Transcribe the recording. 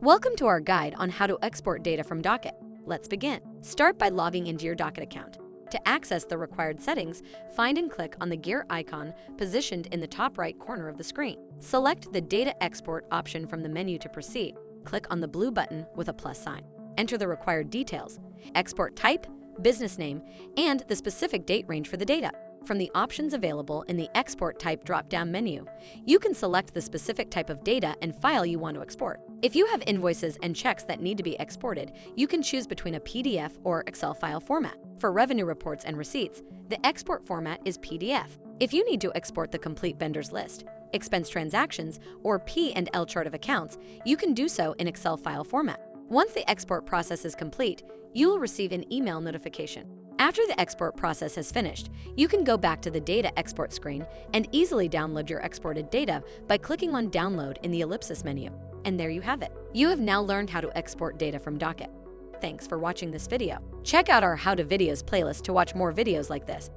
Welcome to our guide on how to export data from Docyt. Let's begin. Start by logging into your Docyt account. To access the required settings, find and click on the gear icon positioned in the top right corner of the screen. Select the Data Export option from the menu to proceed. Click on the blue button with a plus sign. Enter the required details, export type, business name, and the specific date range for the data. From the options available in the Export Type drop-down menu, you can select the specific type of data and file you want to export. If you have invoices and checks that need to be exported, you can choose between a PDF or Excel file format. For revenue reports and receipts, the export format is PDF. If you need to export the complete vendors list, expense transactions, or P&L chart of accounts, you can do so in Excel file format. Once the export process is complete, you will receive an email notification. After the export process has finished, you can go back to the Data Export screen and easily download your exported data by clicking on Download in the ellipsis menu. And there you have it. You have now learned how to export data from Docyt. Thanks for watching this video. Check out our How to Videos playlist to watch more videos like this.